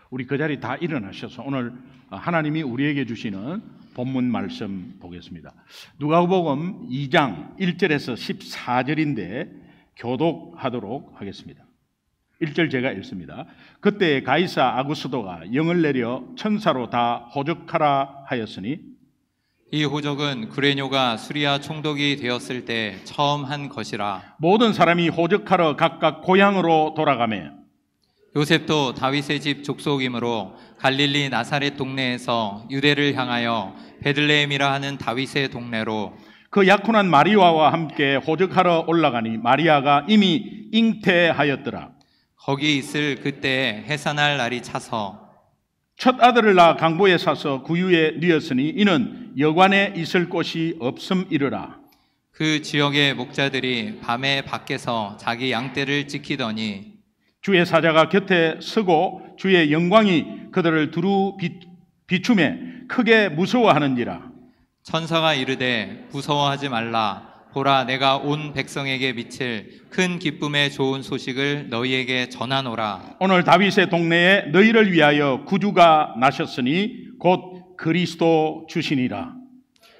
우리 그 자리 다 일어나셔서 오늘 하나님이 우리에게 주시는 본문 말씀 보겠습니다. 누가복음 2장 1절에서 14절인데 교독하도록 하겠습니다. 1절 제가 읽습니다. 그때 가이사 아구스도가 영을 내려 천사로 다 호적하라 하였으니 이 호적은 구레뇨가 수리아 총독이 되었을 때 처음 한 것이라. 모든 사람이 호적하러 각각 고향으로 돌아가매 요셉도 다윗의 집 족속이므로 갈릴리 나사렛 동네에서 유대를 향하여 베들레헴이라 하는 다윗의 동네로 그 약혼한 마리아와 함께 호적하러 올라가니 마리아가 이미 잉태하였더라. 거기 있을 그때 해산할 날이 차서 첫 아들을 낳아 강보에 사서 구유에 뉘었으니 이는 여관에 있을 곳이 없음이르라. 그 지역의 목자들이 밤에 밖에서 자기 양떼를 지키더니 주의 사자가 곁에 서고 주의 영광이 그들을 두루 비추매 크게 무서워하는지라. 천사가 이르되 무서워하지 말라. 보라, 내가 온 백성에게 미칠 큰 기쁨의 좋은 소식을 너희에게 전하노라. 오늘 다윗의 동네에 너희를 위하여 구주가 나셨으니 곧 그리스도 주시니라.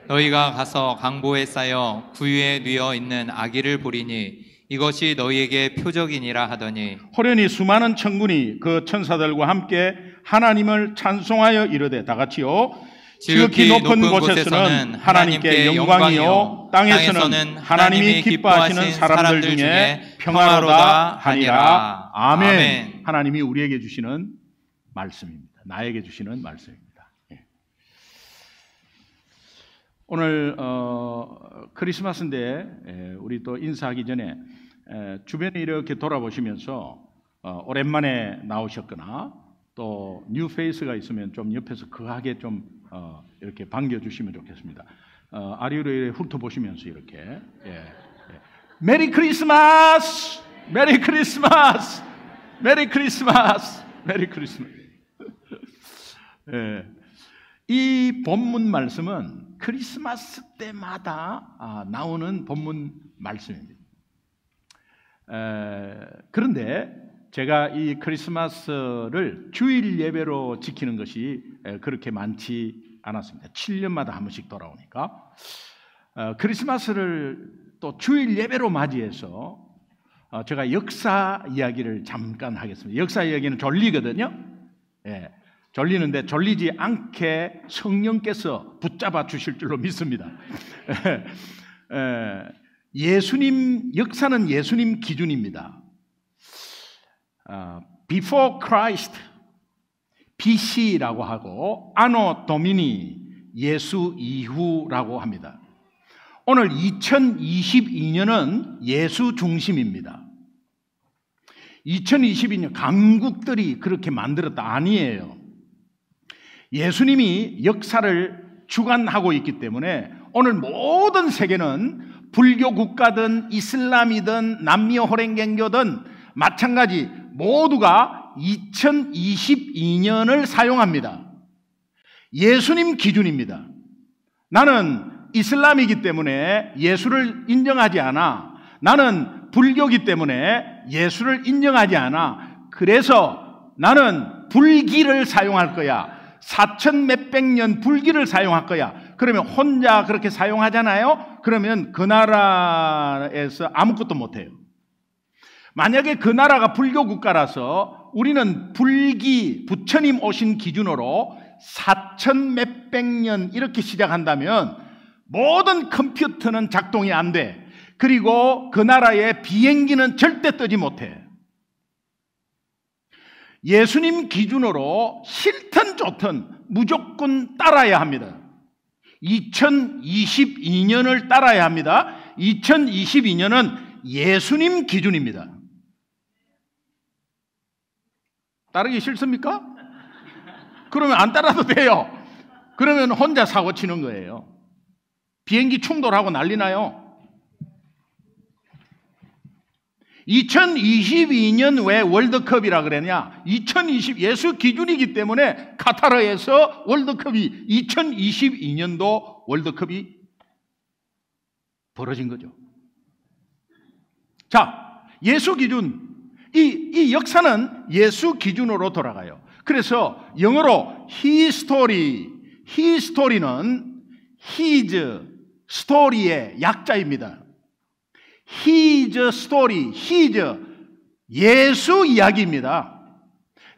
너희가 가서 강보에 쌓여 구유에 뉘어 있는 아기를 보리니 이것이 너희에게 표적이니라 하더니 호련히 수많은 천군이 그 천사들과 함께 하나님을 찬송하여 이르되 다 같이요 지극히 높은 곳에서는 하나님께 영광이요 땅에서는 하나님이 기뻐하시는 사람들 중에 평화로다 하니라. 아멘. 하나님이 우리에게 주시는 말씀입니다. 나에게 주시는 말씀입니다. 오늘 크리스마스인데 우리 또 인사하기 전에 주변에 이렇게 돌아보시면서 오랜만에 나오셨거나 또 뉴 페이스가 있으면 좀 옆에서 거하게 좀 이렇게 반겨주시면 좋겠습니다. 아리우를 훑어보시면서 이렇게 메리 크리스마스! 메리 크리스마스! 메리 크리스마스! 메리 크리스마스! 이 본문 말씀은 크리스마스 때마다 나오는 본문 말씀입니다. 그런데 제가 이 크리스마스를 주일 예배로 지키는 것이 그렇게 많지 않았습니다. 7년마다 한 번씩 돌아오니까 크리스마스를 또 주일 예배로 맞이해서 제가 역사 이야기를 잠깐 하겠습니다. 역사 이야기는 졸리거든요. 졸리는데 졸리지 않게 성령께서 붙잡아 주실 줄로 믿습니다. 예수님 역사는 예수님 기준입니다. Before Christ, BC라고 하고 Anno Domini, 예수 이후라고 합니다. 오늘 2022년은 예수 중심입니다. 2022년 강국들이 그렇게 만들었다 아니에요. 예수님이 역사를 주관하고 있기 때문에 오늘 모든 세계는 불교 국가든 이슬람이든 남미 호랭갱교든 마찬가지 모두가 2022년을 사용합니다. 예수님 기준입니다. 나는 이슬람이기 때문에 예수를 인정하지 않아. 나는 불교이기 때문에 예수를 인정하지 않아. 그래서 나는 불기를 사용할 거야. 4천 몇백 년 불기를 사용할 거야. 그러면 혼자 그렇게 사용하잖아요. 그러면 그 나라에서 아무것도 못해요. 만약에 그 나라가 불교 국가라서 우리는 불기, 부처님 오신 기준으로 4천 몇백 년 이렇게 시작한다면 모든 컴퓨터는 작동이 안 돼. 그리고 그 나라의 비행기는 절대 뜨지 못해. 예수님 기준으로 싫든 좋든 무조건 따라야 합니다. 2022년을 따라야 합니다. 2022년은 예수님 기준입니다. 따르기 싫습니까? 그러면 안 따라도 돼요. 그러면 혼자 사고 치는 거예요. 비행기 충돌하고 난리 나요. 2022년 왜 월드컵이라 그러냐? 예수 기준이기 때문에 카타르에서 월드컵이 2022년도 월드컵이 벌어진 거죠. 자, 예수 기준 이 역사는 예수 기준으로 돌아가요. 그래서 영어로 히스토리는 his story의 약자입니다. his story, his 예수 이야기입니다.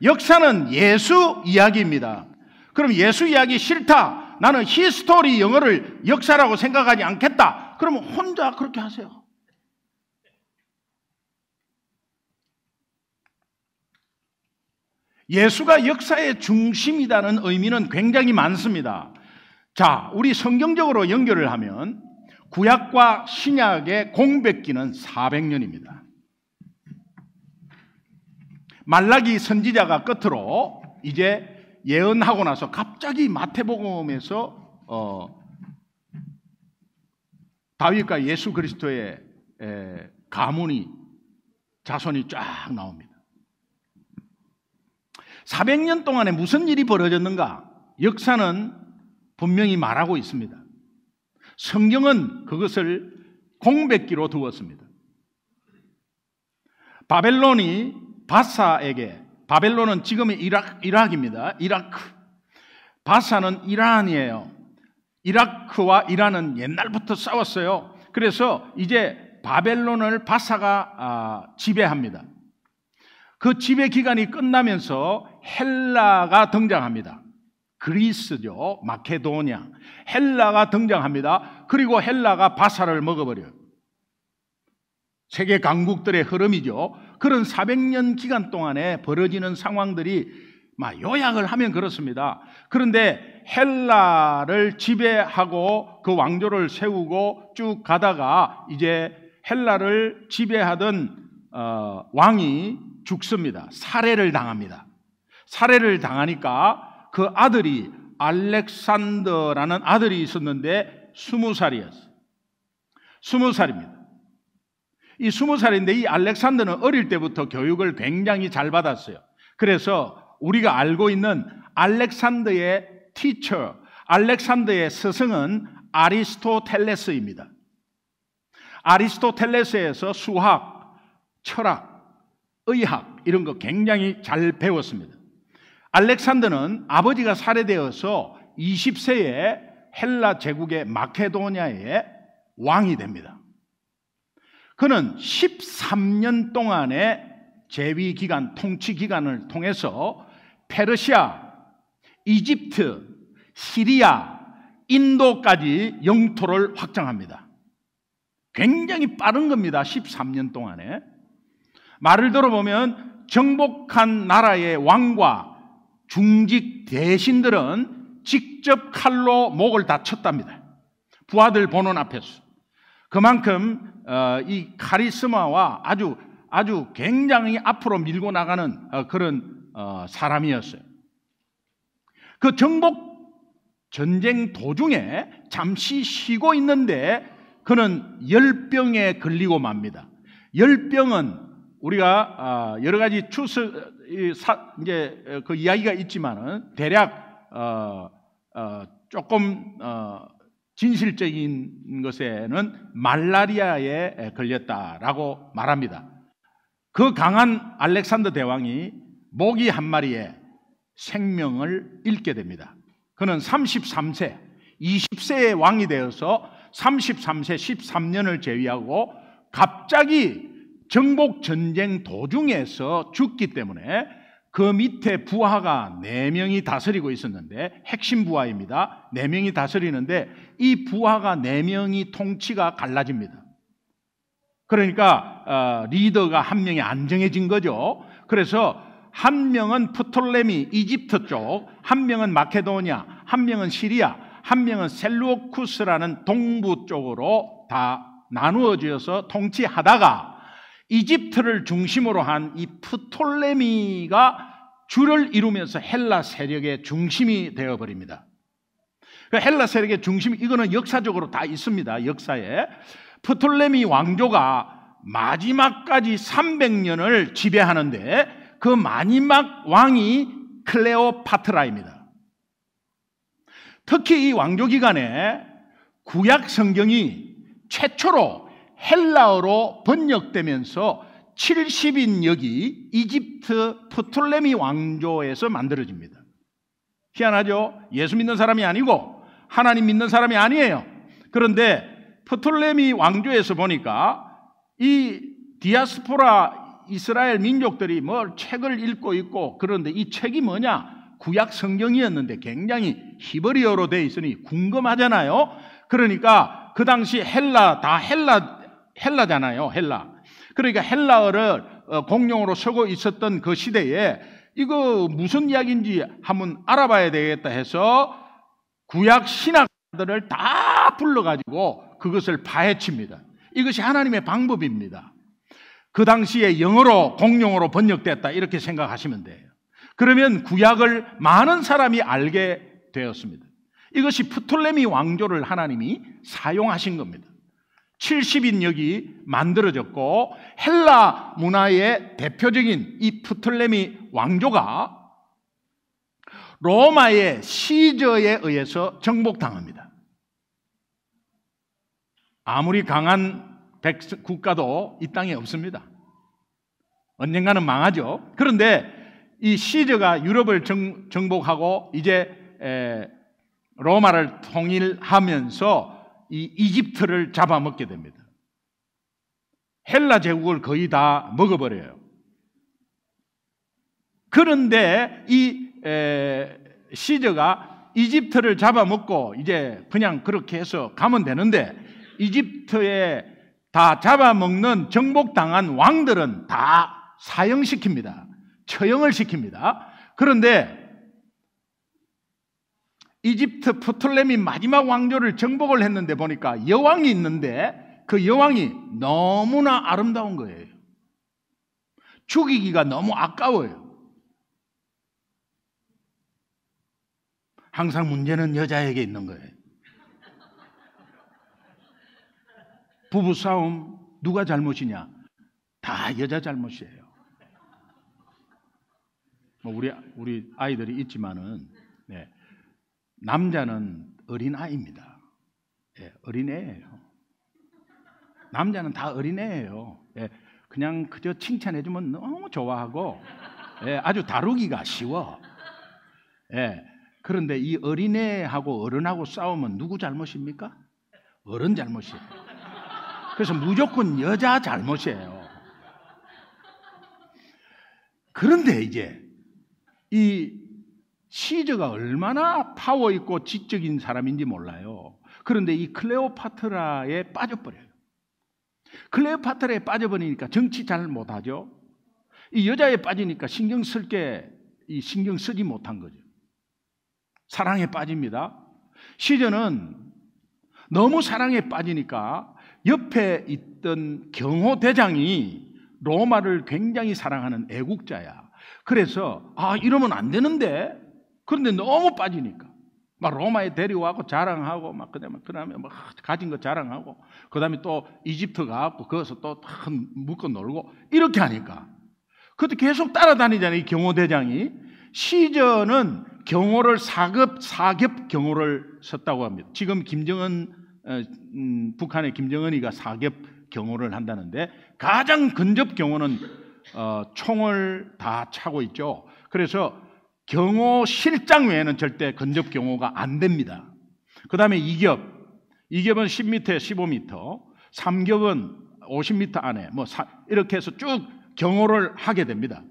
역사는 예수 이야기입니다. 그럼 예수 이야기 싫다, 나는 히스토리 영어를 역사라고 생각하지 않겠다, 그러면 혼자 그렇게 하세요. 예수가 역사의 중심이라는 의미는 굉장히 많습니다. 자, 우리 성경적으로 연결을 하면 구약과 신약의 공백기는 400년입니다. 말라기 선지자가 끝으로 이제 예언하고 나서 갑자기 마태복음에서 다윗과 예수 그리스도의 가문이, 자손이 쫙 나옵니다. 400년 동안에 무슨 일이 벌어졌는가? 역사는 분명히 말하고 있습니다. 성경은 그것을 공백기로 두었습니다. 바벨론이 바사에게, 바벨론은 지금의 이락입니다. 이라크. 바사는 이란이에요. 이라크와 이란은 옛날부터 싸웠어요. 그래서 이제 바벨론을 바사가 지배합니다. 그 지배 기간이 끝나면서 헬라가 등장합니다. 그리스죠. 마케도니아. 헬라가 등장합니다. 그리고 헬라가 바사를 먹어버려요. 세계 강국들의 흐름이죠. 그런 400년 기간 동안에 벌어지는 상황들이 막 요약을 하면 그렇습니다. 그런데 헬라를 지배하고 그 왕조를 세우고 쭉 가다가 이제 헬라를 지배하던 왕이 죽습니다. 살해를 당합니다. 살해를 당하니까 그 아들이 알렉산더라는 아들이 있었는데 20살이었어요. 20살입니다. 이 20살인데 이 알렉산더는 어릴 때부터 교육을 굉장히 잘 받았어요. 그래서 우리가 알고 있는 알렉산더의 티처, 알렉산더의 스승은 아리스토텔레스입니다. 아리스토텔레스에서 수학, 철학, 의학 이런 거 굉장히 잘 배웠습니다. 알렉산더는 아버지가 살해되어서 20세에 헬라 제국의 마케도니아의 왕이 됩니다. 그는 13년 동안의 재위 기간, 통치 기간을 통해서 페르시아, 이집트, 시리아, 인도까지 영토를 확장합니다. 굉장히 빠른 겁니다. 13년 동안에. 말을 들어보면 정복한 나라의 왕과 중직 대신들은 직접 칼로 목을 다 쳤답니다. 부하들 보는 앞에서. 그만큼 이 카리스마와 아주 굉장히 앞으로 밀고 나가는 그런 사람이었어요. 그 정복 전쟁 도중에 잠시 쉬고 있는데 그는 열병에 걸리고 맙니다. 열병은 우리가 여러 가지 이제 그 이야기가 있지만은 대략 조금 진실적인 것에는 말라리아에 걸렸다라고 말합니다. 그 강한 알렉산더 대왕이 모기 한 마리에 생명을 잃게 됩니다. 그는 33세, 20세의 왕이 되어서 33세 13년을 재위하고 갑자기 정복 전쟁 도중에서 죽기 때문에 그 밑에 부하가 4명이 다스리고 있었는데, 핵심 부하입니다. 4명이 다스리는데 이 부하가 4명이 통치가 갈라집니다. 그러니까 리더가 한 명이 안 정해진 거죠. 그래서 한 명은 프톨레미 이집트 쪽, 한 명은 마케도니아, 한 명은 시리아, 한 명은 셀루쿠스라는 동부 쪽으로 다 나누어져서 통치하다가 이집트를 중심으로 한 이 프톨레미가 주를 이루면서 헬라 세력의 중심이 되어버립니다. 헬라 세력의 중심, 이거는 역사적으로 다 있습니다. 역사에. 프톨레미 왕조가 마지막까지 300년을 지배하는데 그 마지막 왕이 클레오파트라입니다. 특히 이 왕조 기간에 구약 성경이 최초로 헬라어로 번역되면서 70인역이 이집트 프톨레미 왕조에서 만들어집니다. 희한하죠? 예수 믿는 사람이 아니고 하나님 믿는 사람이 아니에요. 그런데 프톨레미 왕조에서 보니까 이 디아스포라 이스라엘 민족들이 뭐 책을 읽고 있고, 그런데 이 책이 뭐냐? 구약 성경이었는데 굉장히 히브리어로 되어 있으니 궁금하잖아요. 그러니까 그 당시 헬라잖아요. 헬라. 그러니까 헬라어를 공용어로 쓰고 있었던 그 시대에 이거 무슨 이야기인지 한번 알아봐야 되겠다 해서 구약 신학들을 다 불러가지고 그것을 파헤칩니다. 이것이 하나님의 방법입니다. 그 당시에 영어로 공용어로 번역됐다 이렇게 생각하시면 돼요. 그러면 구약을 많은 사람이 알게 되었습니다. 이것이 프톨레미 왕조를 하나님이 사용하신 겁니다. 70인역이 만들어졌고, 헬라 문화의 대표적인 이 프톨레미 왕조가 로마의 시저에 의해서 정복당합니다. 아무리 강한 국가도 이 땅에 없습니다. 언젠가는 망하죠. 그런데 이 시저가 유럽을 정복하고 이제 로마를 통일하면서 이 이집트를 잡아먹게 됩니다. 헬라 제국을 거의 다 먹어버려요. 그런데 이 시저가 이집트를 잡아먹고 이제 그냥 그렇게 해서 가면 되는데, 이집트에 다 잡아먹는 정복당한 왕들은 다 사형시킵니다. 처형을 시킵니다. 그런데 이집트 프톨레미 마지막 왕조를 정복을 했는데 보니까 여왕이 있는데 그 여왕이 너무나 아름다운 거예요. 죽이기가 너무 아까워요. 항상 문제는 여자에게 있는 거예요. 부부싸움 누가 잘못이냐? 다 여자 잘못이에요. 뭐 우리 아이들이 있지만은, 네. 남자는 어린아이입니다. 예, 어린애예요. 남자는 다 어린애예요. 예, 그냥 그저 칭찬해주면 너무 좋아하고, 예, 아주 다루기가 쉬워. 예, 그런데 이 어린애하고 어른하고 싸우면 누구 잘못입니까? 어른 잘못이에요. 그래서 무조건 여자 잘못이에요. 그런데 이제 이 시저가 얼마나 파워 있고 지적인 사람인지 몰라요. 그런데 이 클레오파트라에 빠져버려요. 클레오파트라에 빠져버리니까 정치 잘 못하죠. 이 여자에 빠지니까 신경 쓰지 못한 거죠. 사랑에 빠집니다. 시저는 너무 사랑에 빠지니까 옆에 있던 경호대장이 로마를 굉장히 사랑하는 애국자야. 그래서 이러면 안 되는데, 그런데 너무 빠지니까 막 로마에 데려와고 자랑하고 막 그다음에 막 가진 거 자랑하고, 그다음에 또 이집트 가고 거기서 또 묶어 놀고 이렇게 하니까 그것도 계속 따라다니잖아요. 이 경호대장이. 시저는 경호를 사급 경호를 썼다고 합니다. 지금 북한의 김정은이가 사급 경호를 한다는데, 가장 근접 경호는 총을 다 차고 있죠. 그래서 경호실장 외에는 절대 근접 경호가 안 됩니다. 그 다음에 2겹. 2겹은 10m에 15m, 3겹은 50m 안에 이렇게 해서 쭉 경호를 하게 됩니다.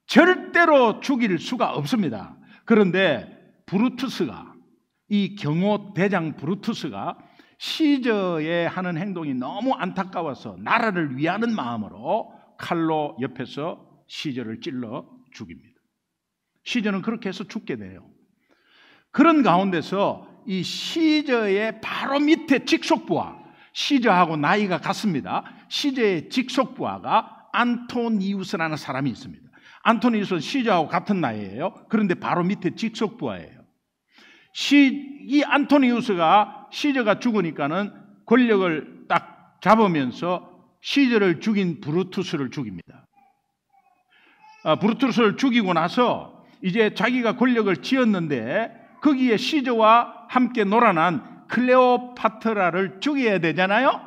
절대로 죽일 수가 없습니다. 그런데 이 경호대장 브루투스가 시저의 하는 행동이 너무 안타까워서 나라를 위하는 마음으로 칼로 옆에서 시저를 찔러 죽입니다. 시저는 그렇게 해서 죽게 돼요. 그런 가운데서 이 시저의 바로 밑에 직속부하, 시저하고 나이가 같습니다. 시저의 직속부하가 안토니우스라는 사람이 있습니다. 안토니우스는 시저하고 같은 나이예요. 그런데 바로 밑에 직속부하예요. 이 안토니우스가 시저가 죽으니까는 권력을 딱 잡으면서 시저를 죽인 브루투스를 죽입니다. 브루투스를 죽이고 나서 이제 자기가 권력을 쥐었는데 거기에 시저와 함께 놀아난 클레오파트라를 죽여야 되잖아요.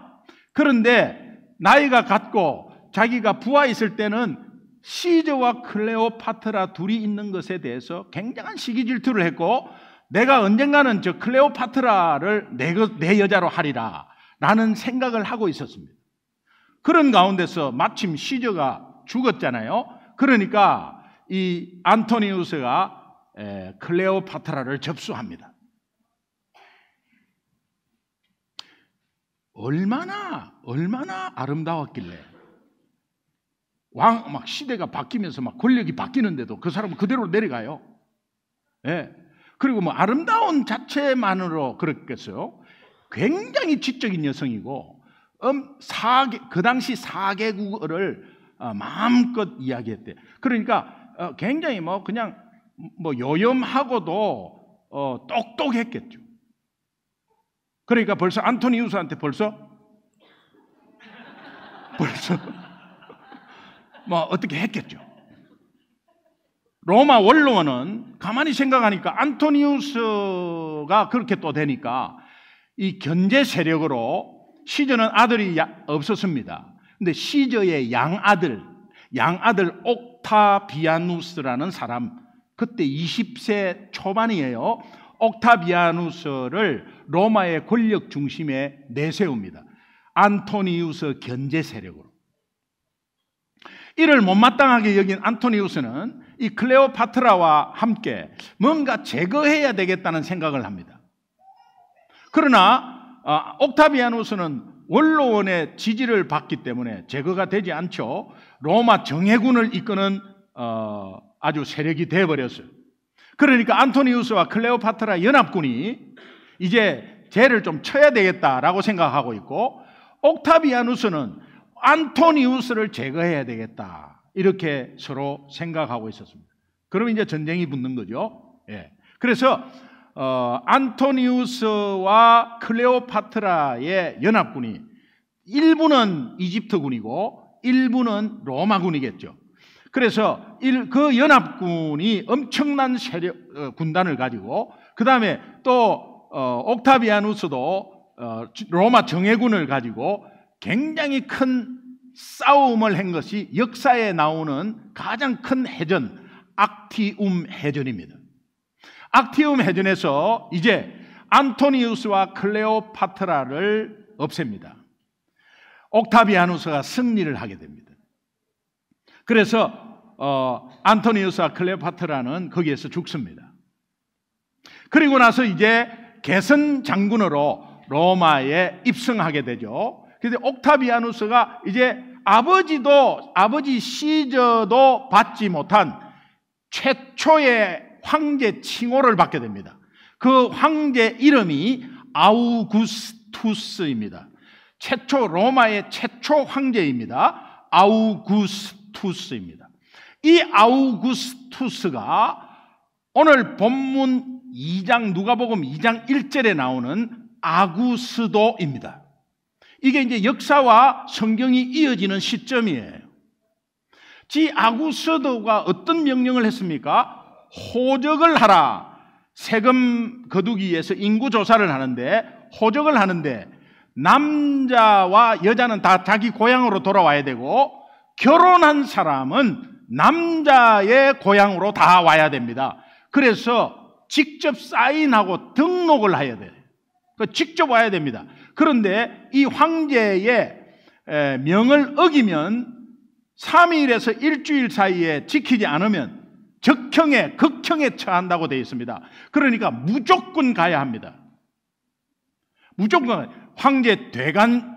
그런데 나이가 같고 자기가 부하 있을 때는 시저와 클레오파트라 둘이 있는 것에 대해서 굉장한 시기 질투를 했고, 내가 언젠가는 저 클레오파트라를 내 여자로 하리라 라는 생각을 하고 있었습니다. 그런 가운데서 마침 시저가 죽었잖아요. 그러니까 이 안토니우스가 클레오파트라를 접수합니다. 얼마나 아름다웠길래 막 시대가 바뀌면서 막 권력이 바뀌는데도 그 사람은 그대로 내려가요. 예. 그리고 뭐 아름다운 자체만으로 그랬겠어요. 굉장히 지적인 여성이고, 그 당시 4개국어를 마음껏 이야기했대. 그러니까 굉장히 뭐 그냥 뭐 요염하고도 똑똑했겠죠. 그러니까 벌써 안토니우스한테 벌써 뭐 어떻게 했겠죠. 로마 원로원은 가만히 생각하니까 안토니우스가 그렇게 또 되니까 이 견제 세력으로, 시저는 아들이 없었습니다. 근데 시저의 양아들 옥타비아누스라는 사람, 그때 20세 초반이에요. 옥타비아누스를 로마의 권력 중심에 내세웁니다. 안토니우스 견제 세력으로. 이를 못마땅하게 여긴 안토니우스는 이 클레오파트라와 함께 뭔가 제거해야 되겠다는 생각을 합니다. 그러나 옥타비아누스는 원로원의 지지를 받기 때문에 제거가 되지 않죠. 로마 정예군을 이끄는 아주 세력이 되어버렸어요. 그러니까 안토니우스와 클레오파트라 연합군이 이제 쟤를 좀 쳐야 되겠다라고 생각하고 있고, 옥타비아누스는 안토니우스를 제거해야 되겠다, 이렇게 서로 생각하고 있었습니다. 그럼 이제 전쟁이 붙는 거죠. 예. 그래서 안토니우스와 클레오파트라의 연합군이 일부는 이집트군이고 일부는 로마군이겠죠. 그래서 그 연합군이 엄청난 군단을 가지고, 그 다음에 또 옥타비아누스도 로마 정예군을 가지고 굉장히 큰 싸움을 한 것이 역사에 나오는 가장 큰 해전, 악티움 해전입니다. 악티움 해전에서 이제 안토니우스와 클레오파트라를 없앱니다. 옥타비아누스가 승리를 하게 됩니다. 그래서 안토니우스와 클레오파트라는 거기에서 죽습니다. 그리고 나서 이제 개선 장군으로 로마에 입성하게 되죠. 그런데 옥타비아누스가 이제 아버지 시저도 받지 못한 최초의 황제 칭호를 받게 됩니다. 그 황제 이름이 아우구스투스입니다. 로마의 최초 황제입니다. 아우구스투스입니다. 이 아우구스투스가 오늘 본문 2장, 누가복음 2장 1절에 나오는 아구스도입니다. 이게 이제 역사와 성경이 이어지는 시점이에요. 이 아구스도가 어떤 명령을 했습니까? 호적을 하라. 세금 거두기 위해서 인구 조사를 하는데, 호적을 하는데 남자와 여자는 다 자기 고향으로 돌아와야 되고, 결혼한 사람은 남자의 고향으로 다 와야 됩니다. 그래서 직접 사인하고 등록을 해야 돼요. 직접 와야 됩니다. 그런데 이 황제의 명을 어기면 3일에서 일주일 사이에 지키지 않으면 극형에 처한다고 되어 있습니다. 그러니까 무조건 가야 합니다. 무조건. 황제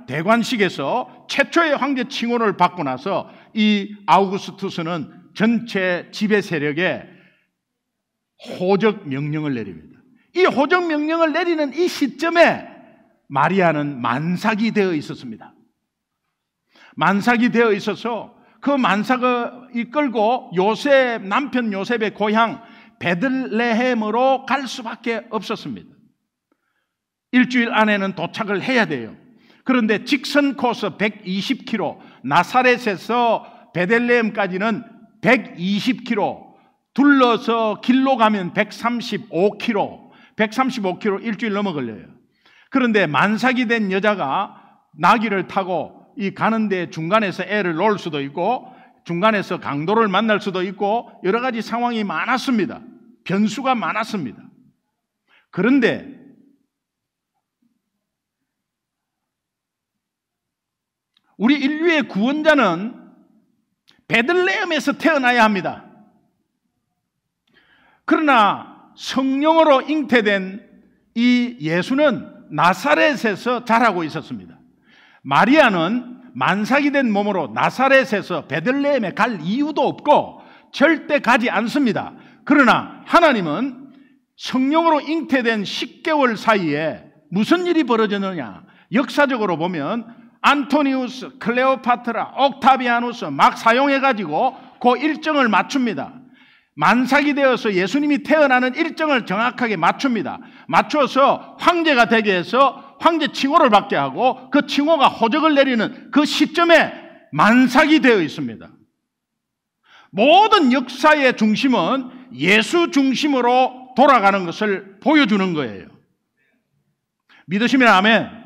대관식에서 최초의 황제 칭호를 받고 나서 이 아우구스투스는 전체 지배 세력에 호적 명령을 내립니다. 이 호적 명령을 내리는 이 시점에 마리아는 만삭이 되어 있었습니다. 만삭이 되어 있어서 그 만삭을 이끌고 남편 요셉의 고향 베들레헴으로 갈 수밖에 없었습니다. 일주일 안에는 도착을 해야 돼요. 그런데 직선 코스 120km, 나사렛에서 베들레헴까지는 120km, 둘러서 길로 가면 135km 일주일 넘어 걸려요. 그런데 만삭이 된 여자가 나귀를 타고 이 가는데 중간에서 애를 놓을 수도 있고 중간에서 강도를 만날 수도 있고 여러 가지 상황이 많았습니다. 변수가 많았습니다. 그런데 우리 인류의 구원자는 베들레헴에서 태어나야 합니다. 그러나 성령으로 잉태된 이 예수는 나사렛에서 자라고 있었습니다. 마리아는 만삭이 된 몸으로 나사렛에서 베들레헴에 갈 이유도 없고 절대 가지 않습니다. 그러나 하나님은 성령으로 잉태된 10개월 사이에 무슨 일이 벌어졌느냐? 역사적으로 보면 안토니우스, 클레오파트라, 옥타비아누스 막 사용해가지고 그 일정을 맞춥니다. 만삭이 되어서 예수님이 태어나는 일정을 정확하게 맞춥니다. 맞춰서 황제가 되게 해서 황제 칭호를 받게 하고 그 칭호가 호적을 내리는 그 시점에 만삭이 되어 있습니다. 모든 역사의 중심은 예수 중심으로 돌아가는 것을 보여주는 거예요. 믿으시면 아멘.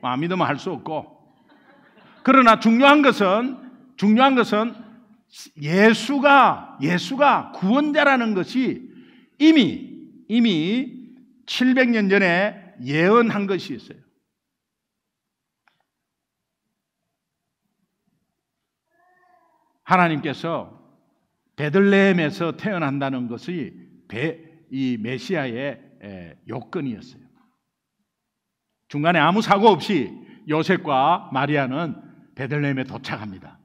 안 믿으면 할 수 없고. 그러나 중요한 것은 예수가 구원자라는 것이 이미 700년 전에 예언한 것이 있어요. 하나님께서 베들레헴에서 태어난다는 것이 이 메시아의 요건이었어요. 중간에 아무 사고 없이 요셉과 마리아는 베들레헴에 도착합니다.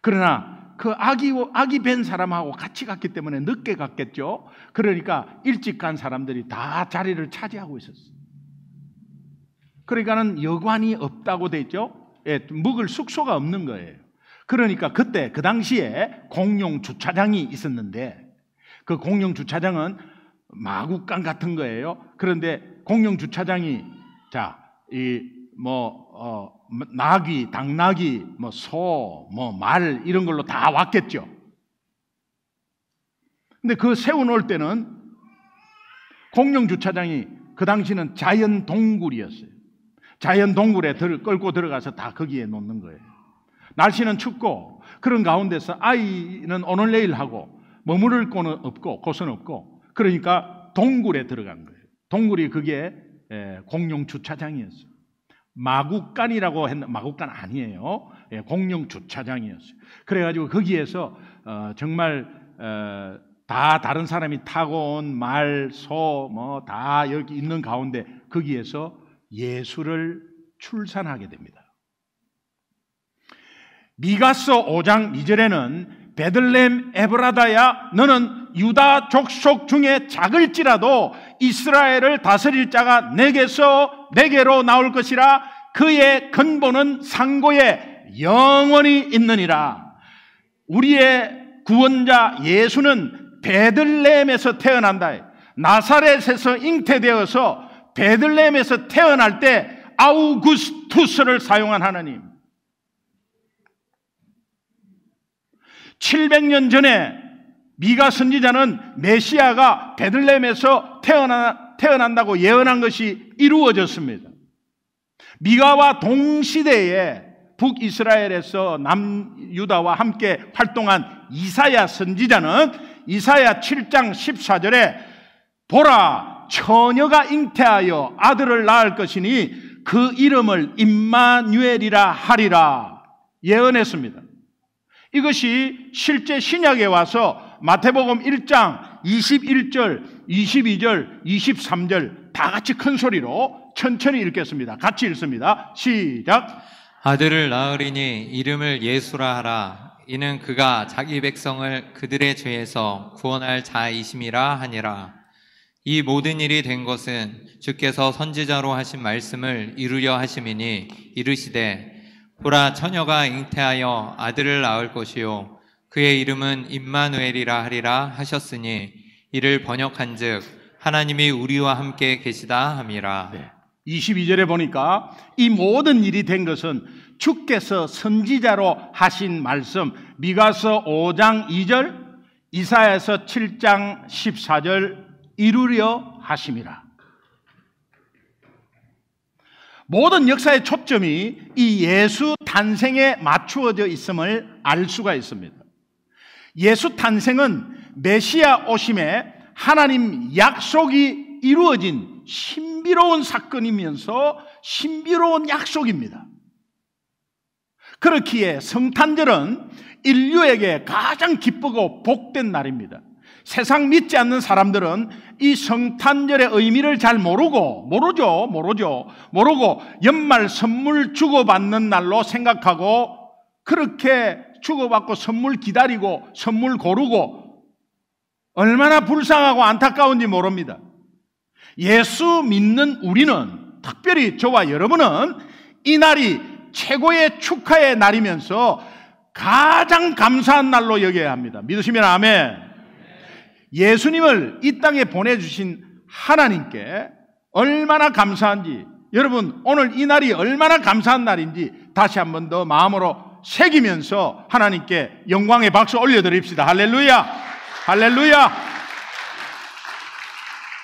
그러나 그 아기 뵌 사람하고 같이 갔기 때문에 늦게 갔겠죠. 그러니까 일찍 간 사람들이 다 자리를 차지하고 있었어요. 그러니까는 여관이 없다고 돼 있죠. 묵을 숙소가 없는 거예요. 그러니까 그때 그 당시에 공용 주차장이 있었는데 그 공용 주차장은 마구간 같은 거예요. 그런데 공용 주차장이 나귀, 당나귀, 소, 말 이런 걸로 다 왔겠죠. 근데 그 세워놓을 때는 공용 주차장이 그 당시는 자연 동굴이었어요. 자연 동굴에 끌고 들어가서 다 거기에 놓는 거예요. 날씨는 춥고 그런 가운데서 아이는 오늘 내일 하고 머무를 곳은 없고 그러니까 동굴에 들어간 거예요. 동굴이 그게 공용 주차장이었어요. 마구간이라고 했는데 마구간 아니에요. 공용 주차장이었어요. 그래가지고 거기에서 정말 다 다른 사람이 타고 온 말, 소 다 여기 있는 가운데 거기에서 예수를 출산하게 됩니다. 미가서 5장 2절에는 베들레헴 에브라다야 너는 유다 족속 중에 작을지라도 이스라엘을 다스릴 자가 내게로 나올 것이라 그의 근본은 상고에 영원히 있느니라. 우리의 구원자 예수는 베들레헴에서 태어난다. 나사렛에서 잉태되어서 베들레헴에서 태어날 때 아우구스투스를 사용한 하나님. 700년 전에 미가 선지자는 메시아가 베들레헴에서 태어난다고 예언한 것이 이루어졌습니다. 미가와 동시대에 북이스라엘에서 남유다와 함께 활동한 이사야 선지자는 이사야 7장 14절에 보라 처녀가 잉태하여 아들을 낳을 것이니 그 이름을 임마누엘이라 하리라 예언했습니다. 이것이 실제 신약에 와서 마태복음 1장 21절, 22절, 23절 다 같이 큰 소리로 천천히 읽겠습니다. 같이 읽습니다. 시작. 아들을 낳으리니 이름을 예수라 하라. 이는 그가 자기 백성을 그들의 죄에서 구원할 자이심이라 하니라. 이 모든 일이 된 것은 주께서 선지자로 하신 말씀을 이루려 하심이니 이르시되 보라 처녀가 잉태하여 아들을 낳을 것이요 그의 이름은 임마누엘이라 하리라 하셨으니 이를 번역한즉 하나님이 우리와 함께 계시다 함이라. 22절에 보니까 이 모든 일이 된 것은 주께서 선지자로 하신 말씀 미가서 5장 2절 이사야서 7장 14절 이루려 하심이라. 모든 역사의 초점이 이 예수 탄생에 맞추어져 있음을 알 수가 있습니다. 예수 탄생은 메시아 오심에 하나님 약속이 이루어진 신비로운 사건이면서 신비로운 약속입니다. 그렇기에 성탄절은 인류에게 가장 기쁘고 복된 날입니다. 세상 믿지 않는 사람들은 이 성탄절의 의미를 잘 모르고 연말 선물 주고받는 날로 생각하고 그렇게 주고받고 선물 기다리고 선물 고르고 얼마나 불쌍하고 안타까운지 모릅니다. 예수 믿는 우리는, 특별히 저와 여러분은 이 날이 최고의 축하의 날이면서 가장 감사한 날로 여겨야 합니다. 믿으시면 아멘. 예수님을 이 땅에 보내주신 하나님께 얼마나 감사한지, 여러분 오늘 이 날이 얼마나 감사한 날인지 다시 한 번 더 마음으로 새기면서 하나님께 영광의 박수 올려드립시다. 할렐루야, 할렐루야.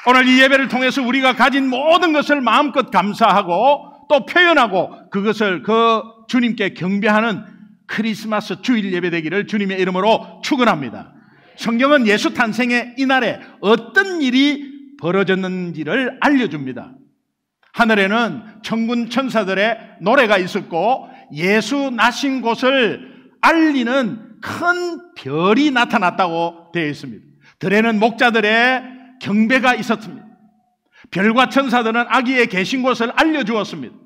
오늘 이 예배를 통해서 우리가 가진 모든 것을 마음껏 감사하고 또 표현하고 그것을 그 주님께 경배하는 크리스마스 주일 예배 되기를 주님의 이름으로 축원합니다. 성경은 예수 탄생의 이날에 어떤 일이 벌어졌는지를 알려줍니다. 하늘에는 천군 천사들의 노래가 있었고 예수 나신 곳을 알리는 큰 별이 나타났다고 되어 있습니다. 들에는 목자들의 경배가 있었습니다. 별과 천사들은 아기의 계신 곳을 알려주었습니다.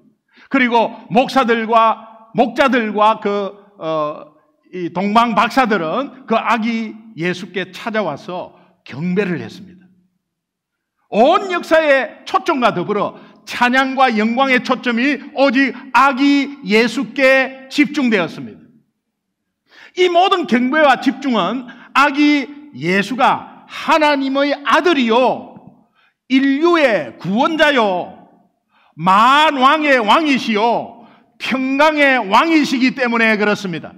그리고 목자들과 이 동방 박사들은 그 아기 예수께 찾아와서 경배를 했습니다. 온 역사의 초점과 더불어 찬양과 영광의 초점이 오직 아기 예수께 집중되었습니다. 이 모든 경배와 집중은 아기 예수가 하나님의 아들이요, 인류의 구원자요, 만왕의 왕이시요, 평강의 왕이시기 때문에 그렇습니다.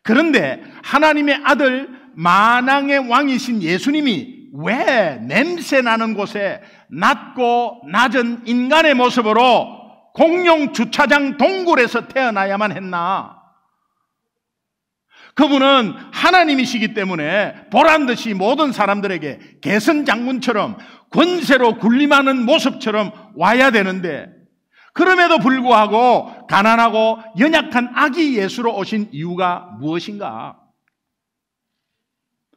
그런데 하나님의 아들 만왕의 왕이신 예수님이 왜 냄새나는 곳에 낮고 낮은 인간의 모습으로 공용 주차장 동굴에서 태어나야만 했나? 그분은 하나님이시기 때문에 보란듯이 모든 사람들에게 개선 장군처럼 권세로 군림하는 모습처럼 와야 되는데, 그럼에도 불구하고 가난하고 연약한 아기 예수로 오신 이유가 무엇인가?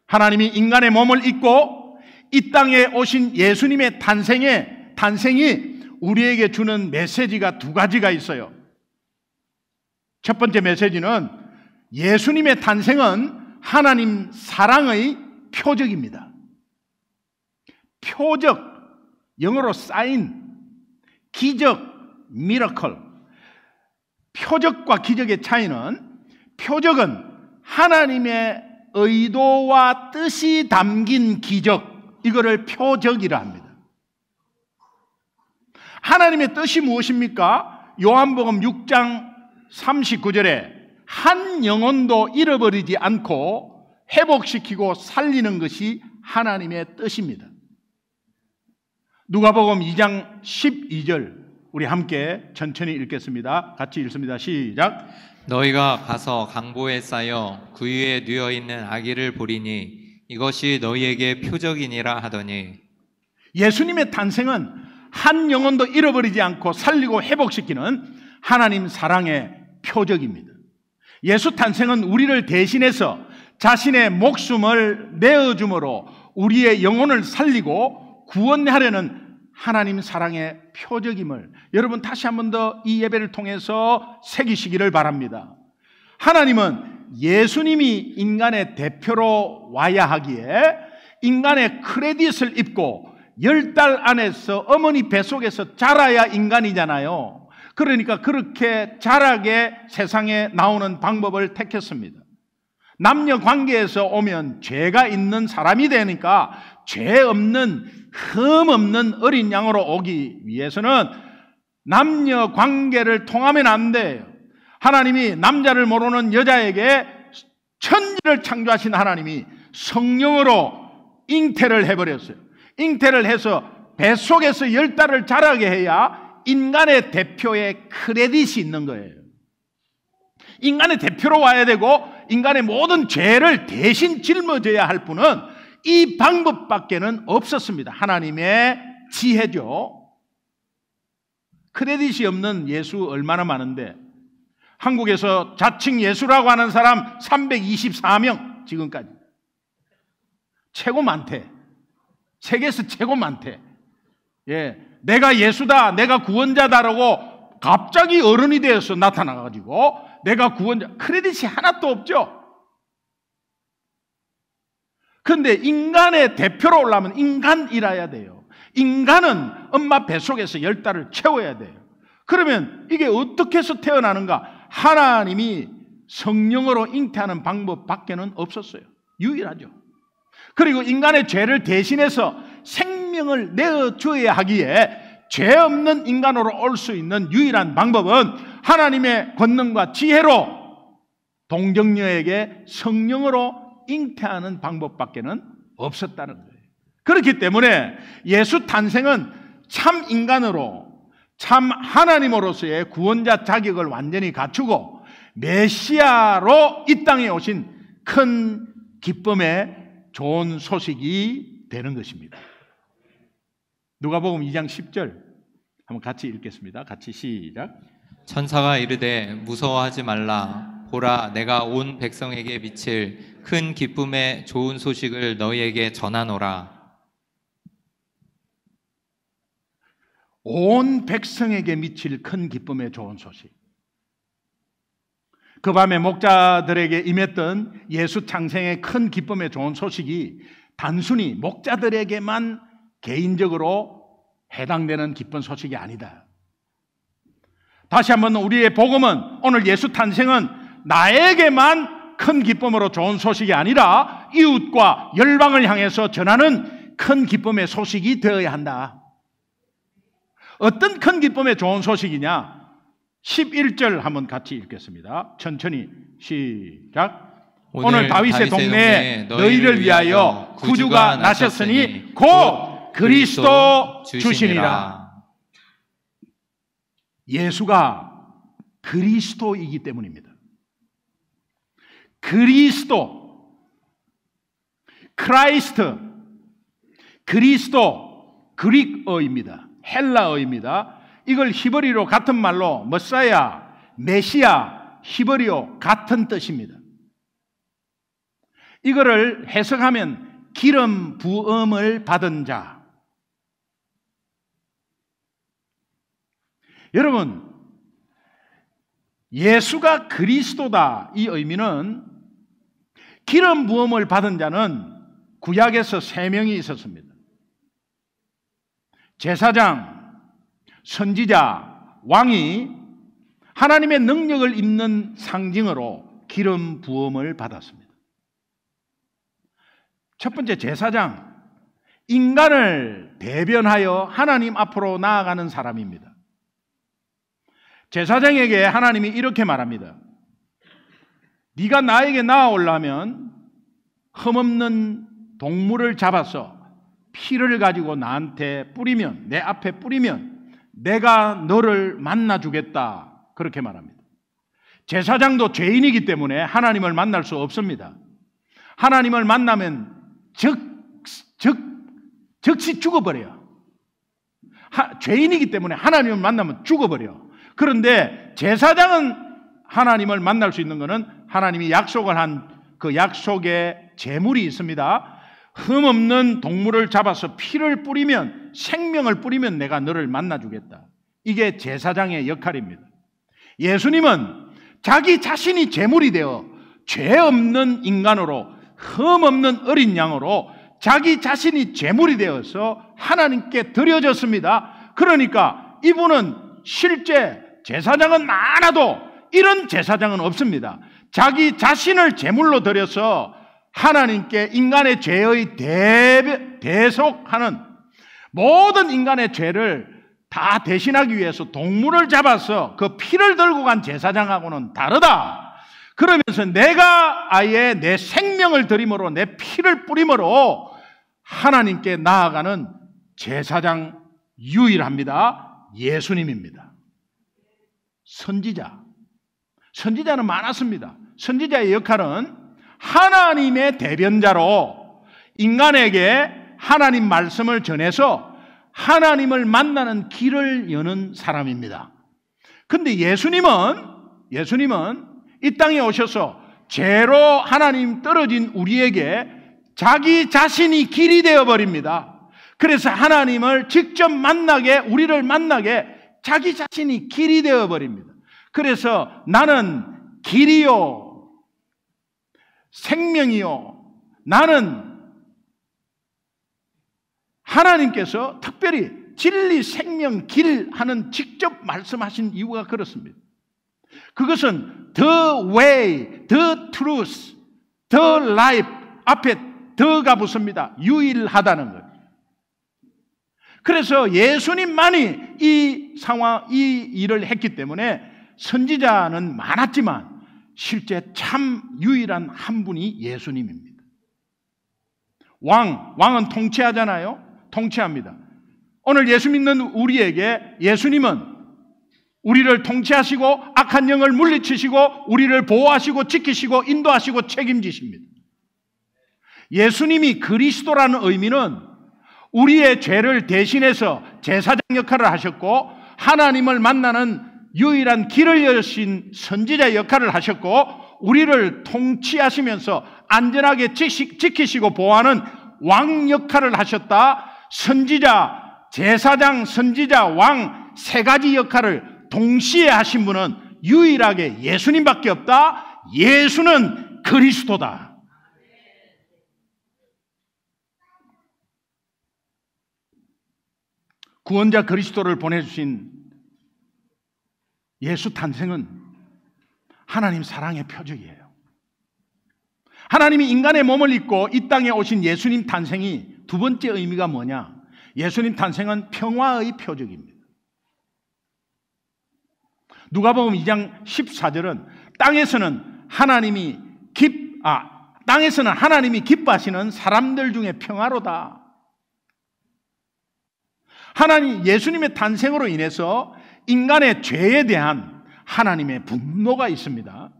하나님이 인간의 몸을 입고 이 땅에 오신 예수님의 탄생이 우리에게 주는 메시지가 두 가지가 있어요. 첫 번째 메시지는 예수님의 탄생은 하나님 사랑의 표적입니다. 표적, 영어로 사인, 기적, 미러클. 표적과 기적의 차이는, 표적은 하나님의 의도와 뜻이 담긴 기적, 이거를 표적이라 합니다. 하나님의 뜻이 무엇입니까? 요한복음 6장 39절에 한 영혼도 잃어버리지 않고 회복시키고 살리는 것이 하나님의 뜻입니다. 누가복음 2장 12절 우리 함께 천천히 읽겠습니다. 같이 읽습니다. 시작. 너희가 가서 강보에 쌓여 그 위에 누워있는 아기를 보리니 이것이 너희에게 표적이니라 하더니, 예수님의 탄생은 한 영혼도 잃어버리지 않고 살리고 회복시키는 하나님 사랑의 표적입니다. 예수 탄생은 우리를 대신해서 자신의 목숨을 내어줌으로 우리의 영혼을 살리고 구원하려는 하나님 사랑의 표적임을 여러분 다시 한 번 더 이 예배를 통해서 새기시기를 바랍니다. 하나님은 예수님이 인간의 대표로 와야 하기에 인간의 크레딧을 입고 10달 안에서 어머니 뱃속에서 자라야 인간이잖아요. 그러니까 그렇게 자라게 세상에 나오는 방법을 택했습니다. 남녀 관계에서 오면 죄가 있는 사람이 되니까 죄 없는, 흠 없는 어린 양으로 오기 위해서는 남녀 관계를 통하면 안 돼요. 하나님이 남자를 모르는 여자에게 천지를 창조하신 하나님이 성령으로 잉태를 해버렸어요. 잉태를 해서 뱃속에서 10달을 자라게 해야 인간의 대표의 크레딧이 있는 거예요. 인간의 대표로 와야 되고 인간의 모든 죄를 대신 짊어져야 할 분은 이 방법밖에는 없었습니다. 하나님의 지혜죠. 크레딧이 없는 예수 얼마나 많은데, 한국에서 자칭 예수라고 하는 사람 324명 지금까지. 최고 많대. 세계에서 최고 많대. 예, 내가 예수다, 내가 구원자다라고 갑자기 어른이 되어서 나타나가지고 내가 구원자, 크레딧이 하나도 없죠. 그런데 인간의 대표로 올라오면 인간이라야 돼요. 인간은 엄마 뱃속에서 10달을 채워야 돼요. 그러면 이게 어떻게 해서 태어나는가? 하나님이 성령으로 잉태하는 방법밖에는 없었어요. 유일하죠. 그리고 인간의 죄를 대신해서 생명을 내어줘야 하기에 죄 없는 인간으로 올 수 있는 유일한 방법은 하나님의 권능과 지혜로 동정녀에게 성령으로 잉태하는 방법밖에는 없었다는 거예요. 그렇기 때문에 예수 탄생은 참 인간으로, 참 하나님으로서의 구원자 자격을 완전히 갖추고 메시아로 이 땅에 오신 큰 기쁨의 좋은 소식이 되는 것입니다. 누가복음 2장 10절 한번 같이 읽겠습니다. 같이 시작. 천사가 이르되 무서워하지 말라. 보라, 내가 온 백성에게 미칠 큰 기쁨의 좋은 소식을 너희에게 전하노라. 온 백성에게 미칠 큰 기쁨의 좋은 소식. 그 밤에 목자들에게 임했던 예수 창생의 큰 기쁨의 좋은 소식이 단순히 목자들에게만 개인적으로 해당되는 기쁜 소식이 아니다. 다시 한번 우리의 복음은, 오늘 예수 탄생은 나에게만 큰 기쁨으로 좋은 소식이 아니라 이웃과 열방을 향해서 전하는 큰 기쁨의 소식이 되어야 한다. 어떤 큰 기쁨의 좋은 소식이냐? 11절 한번 같이 읽겠습니다. 천천히 시작. 오늘 다윗의 동네에 너희를 위하여 구주가 나셨으니 곧 그리스도 주시니라. 예수가 그리스도이기 때문입니다. 그리스도, 크라이스트, 그리스도, 그릭어입니다. 헬라어입니다. 이걸 히브리어 같은 말로 머사야, 메시아, 히브리어 같은 뜻입니다. 이거를 해석하면 기름 부음을 받은 자. 여러분, 예수가 그리스도다, 이 의미는 기름 부음을 받은 자는 구약에서 3명이 있었습니다. 제사장, 선지자, 왕이 하나님의 능력을 입는 상징으로 기름 부음을 받았습니다. 첫 번째, 제사장, 인간을 대변하여 하나님 앞으로 나아가는 사람입니다. 제사장에게 하나님이 이렇게 말합니다. 네가 나에게 나아오려면 흠없는 동물을 잡아서 피를 가지고 나한테 뿌리면, 내 앞에 뿌리면 내가 너를 만나주겠다, 그렇게 말합니다. 제사장도 죄인이기 때문에 하나님을 만날 수 없습니다. 하나님을 만나면 즉시 죽어버려요. 죄인이기 때문에 하나님을 만나면 죽어버려요. 그런데 제사장은 하나님을 만날 수 있는 것은 하나님이 약속을 한 그 약속의 제물이 있습니다. 흠없는 동물을 잡아서 피를 뿌리면, 생명을 뿌리면 내가 너를 만나주겠다. 이게 제사장의 역할입니다. 예수님은 자기 자신이 제물이 되어 죄 없는 인간으로, 흠없는 어린 양으로 자기 자신이 제물이 되어서 하나님께 드려졌습니다. 그러니까 이분은 실제 제사장은 많아도 이런 제사장은 없습니다. 자기 자신을 제물로 드려서 하나님께 인간의 죄의 대속하는, 모든 인간의 죄를 다 대신하기 위해서 동물을 잡아서 그 피를 들고 간 제사장하고는 다르다. 그러면서 내가 아예 내 생명을 드림으로, 내 피를 뿌림으로 하나님께 나아가는 제사장 유일합니다. 예수님입니다. 선지자는 많았습니다. 선지자의 역할은 하나님의 대변자로 인간에게 하나님 말씀을 전해서 하나님을 만나는 길을 여는 사람입니다. 근데 예수님은 이 땅에 오셔서 죄로 하나님 떨어진 우리에게 자기 자신이 길이 되어버립니다. 그래서 하나님을 직접 우리를 만나게 자기 자신이 길이 되어버립니다. 그래서 나는 길이요, 생명이요, 나는 하나님께서 특별히 진리, 생명, 길 하는 직접 말씀하신 이유가 그렇습니다. 그것은 the way, the truth, the life 앞에 the가 붙습니다. 유일하다는 거예요. 그래서 예수님만이 이 일을 했기 때문에 선지자는 많았지만 실제 참 유일한 한 분이 예수님입니다. 왕은 통치하잖아요. 통치합니다. 오늘 예수 믿는 우리에게 예수님은 우리를 통치하시고 악한 영을 물리치시고 우리를 보호하시고 지키시고 인도하시고 책임지십니다. 예수님이 그리스도라는 의미는 우리의 죄를 대신해서 제사장 역할을 하셨고 하나님을 만나는 유일한 길을 여신 선지자 역할을 하셨고 우리를 통치하시면서 안전하게 지키시고 보호하는 왕 역할을 하셨다. 선지자, 제사장, 선지자, 왕 세 가지 역할을 동시에 하신 분은 유일하게 예수님밖에 없다. 예수는 그리스도다. 구원자 그리스도를 보내주신 예수 탄생은 하나님 사랑의 표적이에요. 하나님이 인간의 몸을 입고 이 땅에 오신 예수님 탄생이 두 번째 의미가 뭐냐? 예수님 탄생은 평화의 표적입니다. 누가복음 2장 14절은 땅에서는 하나님이 기뻐하시는 사람들 중에 평화로다. 예수님의 탄생으로 인해서 인간의 죄에 대한 하나님의 분노가 있습니다.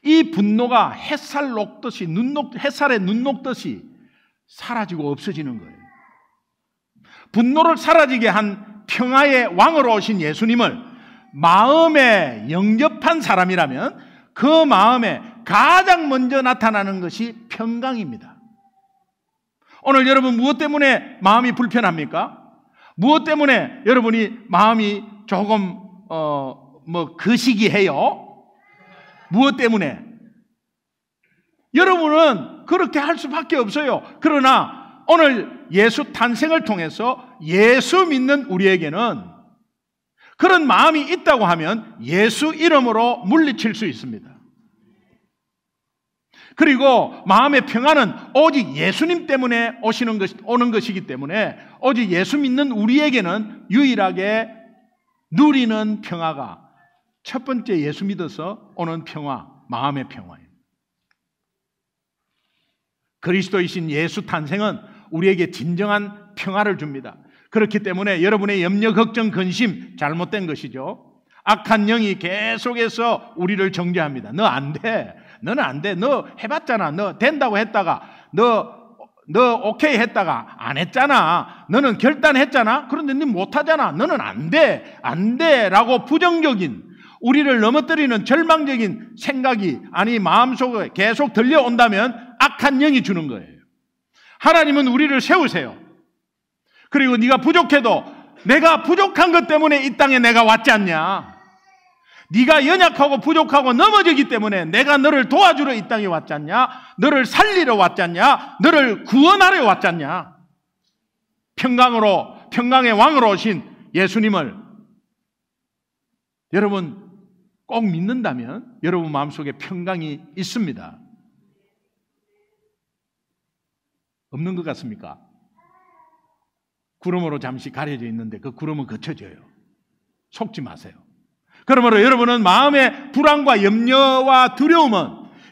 이 분노가 햇살에 눈 녹듯이 사라지고 없어지는 거예요. 분노를 사라지게 한 평화의 왕으로 오신 예수님을 마음에 영접한 사람이라면 그 마음에 가장 먼저 나타나는 것이 평강입니다. 오늘 여러분 무엇 때문에 마음이 불편합니까? 무엇 때문에 여러분이 마음이 조금 거시기해요? 무엇 때문에? 여러분은 그렇게 할 수밖에 없어요. 그러나 오늘 예수 탄생을 통해서 예수 믿는 우리에게는 그런 마음이 있다고 하면 예수 이름으로 물리칠 수 있습니다. 그리고 마음의 평안은 오직 예수님 때문에 오는 것이기 때문에 오직 예수 믿는 우리에게는 유일하게 누리는 평화가 첫 번째 예수 믿어서 오는 평화, 마음의 평화예요. 그리스도이신 예수 탄생은 우리에게 진정한 평화를 줍니다. 그렇기 때문에 여러분의 염려, 걱정, 근심 잘못된 것이죠. 악한 영이 계속해서 우리를 정죄합니다. 너 안 돼. 너는 안 돼. 너 해봤잖아. 너 된다고 했다가 너 오케이 했다가 안 했잖아. 너는 결단했잖아. 그런데 너 못하잖아. 너는 안 돼. 안 돼. 라고 부정적인 우리를 넘어뜨리는 절망적인 생각이 마음속에 계속 들려온다면 악한 영이 주는 거예요. 하나님은 우리를 세우세요. 그리고 네가 부족해도 내가 부족한 것 때문에 이 땅에 내가 왔지 않냐? 네가 연약하고 부족하고 넘어지기 때문에 내가 너를 도와주러 이 땅에 왔지 않냐? 너를 살리러 왔지 않냐? 너를 구원하러 왔지 않냐? 평강의 왕으로 오신 예수님을 여러분 꼭 믿는다면 여러분 마음속에 평강이 있습니다. 없는 것 같습니까? 구름으로 잠시 가려져 있는데 그 구름은 거쳐져요. 속지 마세요. 그러므로 여러분은 마음의 불안과 염려와 두려움은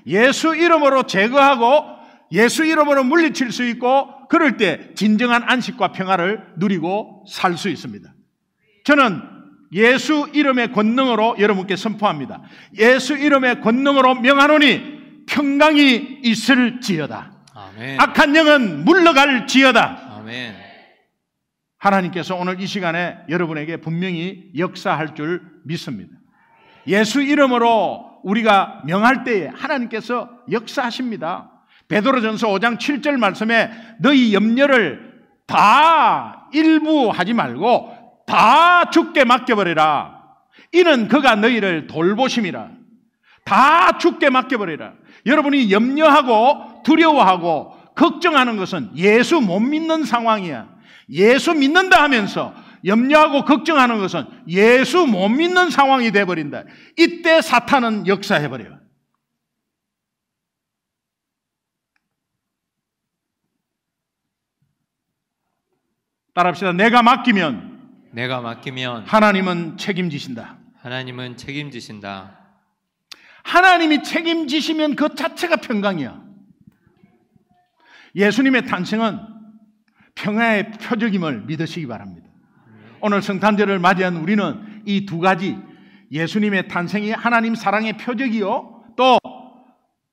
예수 이름으로 제거하고 예수 이름으로 물리칠 수 있고 그럴 때 진정한 안식과 평화를 누리고 살 수 있습니다. 저는 예수 이름의 권능으로 여러분께 선포합니다. 예수 이름의 권능으로 명하노니 평강이 있을지어다. 아멘. 악한 영은 물러갈지어다. 아멘. 하나님께서 오늘 이 시간에 여러분에게 분명히 역사할 줄 믿습니다. 예수 이름으로 우리가 명할 때에 하나님께서 역사하십니다. 베드로전서 5장 7절 말씀에 너희 염려를 다 일부 하지 말고 다 주께 맡겨버리라. 이는 그가 너희를 돌보심이라. 다 주께 맡겨버리라. 여러분이 염려하고 두려워하고 걱정하는 것은 예수 못 믿는 상황이야. 예수 믿는다 하면서 염려하고 걱정하는 것은 예수 못 믿는 상황이 되어버린다. 이때 사탄은 역사해버려요. 따라합시다. 내가 맡기면 하나님은 책임지신다. 하나님은 책임지신다. 하나님이 책임지시면 그 자체가 평강이야. 예수님의 탄생은 평화의 표적임을 믿으시기 바랍니다. 오늘 성탄절을 맞이한 우리는 이 두 가지, 예수님의 탄생이 하나님 사랑의 표적이요 또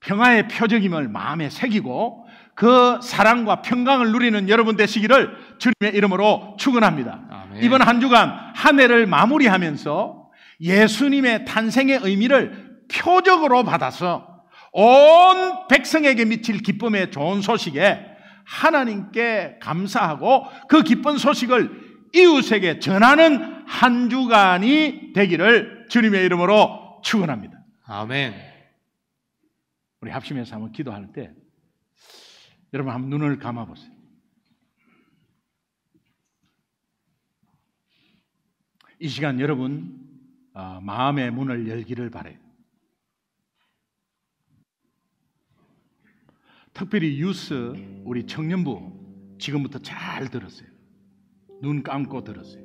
평화의 표적임을 마음에 새기고 그 사랑과 평강을 누리는 여러분 되시기를 주님의 이름으로 축원합니다. 아멘. 이번 한 주간 한 해를 마무리하면서 예수님의 탄생의 의미를 표적으로 받아서 온 백성에게 미칠 기쁨의 좋은 소식에 하나님께 감사하고 그 기쁜 소식을 이웃에게 전하는 한 주간이 되기를 주님의 이름으로 축원합니다. 아멘. 우리 합심해서 한번 기도할 때 여러분 한번 눈을 감아보세요. 이 시간 여러분 마음의 문을 열기를 바라요. 특별히 유스 우리 청년부 지금부터 잘 들었어요. 눈 감고 들었어요.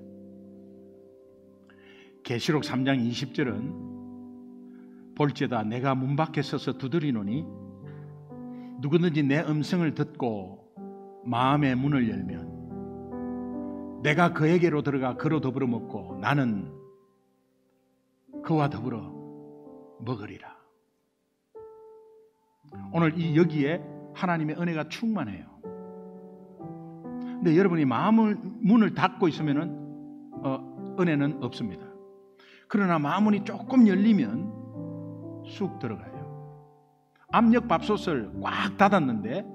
계시록 3장 20절은 볼지어다 내가 문 밖에 서서 두드리노니 누구든지 내 음성을 듣고 마음의 문을 열면 내가 그에게로 들어가 그로 더불어 먹고 나는 그와 더불어 먹으리라. 오늘 이 여기에 하나님의 은혜가 충만해요. 근데 여러분이 마음을 문을 닫고 있으면은 은혜는 없습니다. 그러나 마음문이 조금 열리면 쑥 들어가요. 압력밥솥을 꽉 닫았는데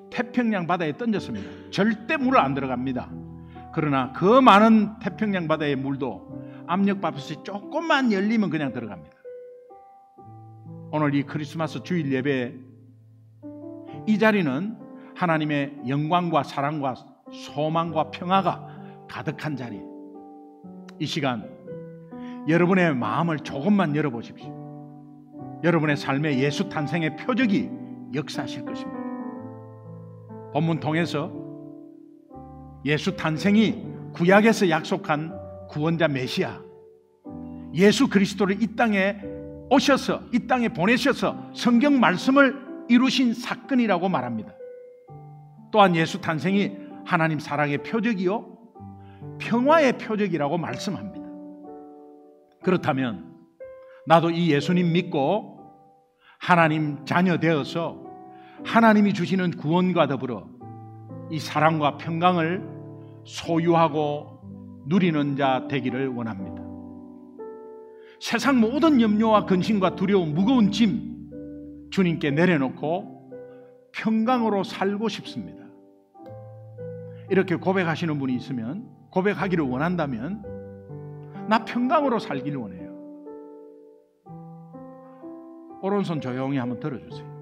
태평양 바다에 던졌습니다. 절대 물 안 들어갑니다. 그러나 그 많은 태평양 바다의 물도 압력밥솥이 조금만 열리면 그냥 들어갑니다. 오늘 이 크리스마스 주일 예배 이 자리는 하나님의 영광과 사랑과 소망과 평화가 가득한 자리. 이 시간 여러분의 마음을 조금만 열어보십시오. 여러분의 삶에 예수 탄생의 표적이 역사하실 것입니다. 본문 통해서 예수 탄생이 구약에서 약속한 구원자 메시아 예수 그리스도를 이 땅에 오셔서 이 땅에 보내셔서 성경 말씀을 이루신 사건이라고 말합니다. 또한 예수 탄생이 하나님 사랑의 표적이요 평화의 표적이라고 말씀합니다. 그렇다면 나도 이 예수님 믿고 하나님 자녀 되어서 하나님이 주시는 구원과 더불어 이 사랑과 평강을 소유하고 누리는 자 되기를 원합니다. 세상 모든 염려와 근심과 두려움, 무거운 짐 주님께 내려놓고 평강으로 살고 싶습니다. 이렇게 고백하시는 분이 있으면, 고백하기를 원한다면 나 평강으로 살기를 원해요. 오른손 조용히 한번 들어주세요.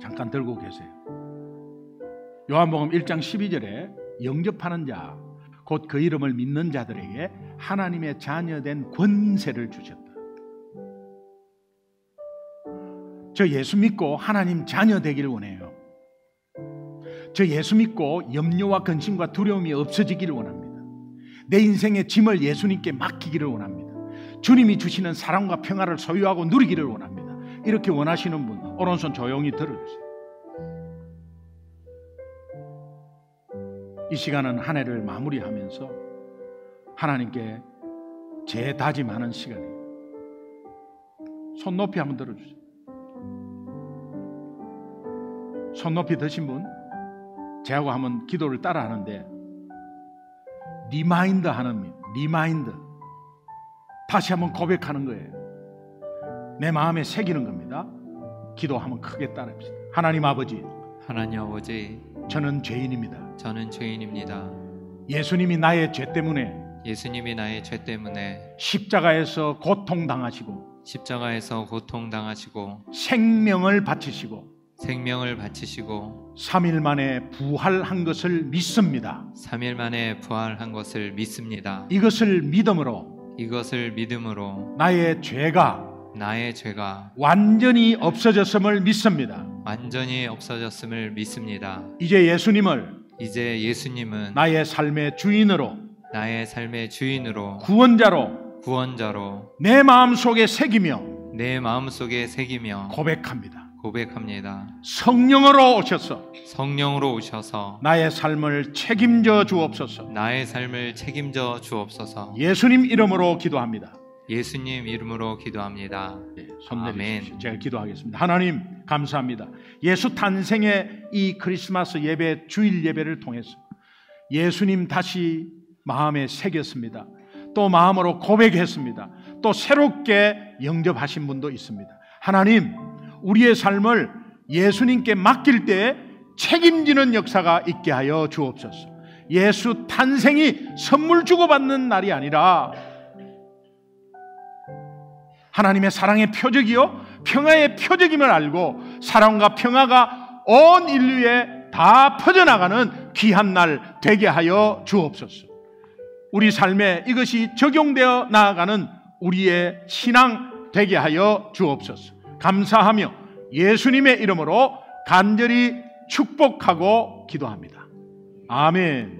잠깐 들고 계세요. 요한복음 1장 12절에 영접하는 자 곧 그 이름을 믿는 자들에게 하나님의 자녀된 권세를 주셨다. 저 예수 믿고 하나님 자녀 되기를 원해요. 저 예수 믿고 염려와 근심과 두려움이 없어지기를 원합니다. 내 인생의 짐을 예수님께 맡기기를 원합니다. 주님이 주시는 사랑과 평화를 소유하고 누리기를 원합니다. 이렇게 원하시는 분 오른손 조용히 들어주세요. 이 시간은 한 해를 마무리하면서 하나님께 재다짐하는 시간이에요. 손 높이 한번 들어주세요. 손 높이 드신 분, 제하고 한번 기도를 따라 하는데, 리마인드 하는, 리마인드. 다시 한번 고백하는 거예요. 내 마음에 새기는 겁니다. 기도 한번 크게 따라합시다. 하나님 아버지, 하나님 아버지, 저는 죄인입니다. 저는 죄인입니다. 예수님이 나의 죄 때문에, 예수님이 나의 죄 때문에 십자가에서 고통당하시고 십자가에서 고통당하시고 생명을 바치시고 생명을 바치시고 3일 만에 부활한 것을 믿습니다. 3일 만에 부활한 것을 믿습니다. 이것을 믿음으로 이것을 믿음으로 나의 죄가 완전히 없어졌음을 믿습니다. 완전히 없어졌음을 믿습니다. 이제 예수님은 나의 삶의 주인으로 구원자로 내 마음속에 새기며 고백합니다. 성령으로 오셔서 나의 삶을 책임져 주옵소서. 예수님 이름으로 기도합니다. 네, 손 내리십시오. 제가 기도하겠습니다. 하나님 감사합니다. 예수 탄생의 이 크리스마스 예배, 주일 예배를 통해서 예수님 다시 마음에 새겼습니다. 또 마음으로 고백했습니다. 또 새롭게 영접하신 분도 있습니다. 하나님, 우리의 삶을 예수님께 맡길 때 책임지는 역사가 있게 하여 주옵소서. 예수 탄생이 선물 주고받는 날이 아니라 하나님의 사랑의 표적이요 평화의 표적임을 알고 사랑과 평화가 온 인류에 다 퍼져나가는 귀한 날 되게 하여 주옵소서. 우리 삶에 이것이 적용되어 나아가는 우리의 신앙 되게 하여 주옵소서. 감사하며 예수님의 이름으로 간절히 축복하고 기도합니다. 아멘.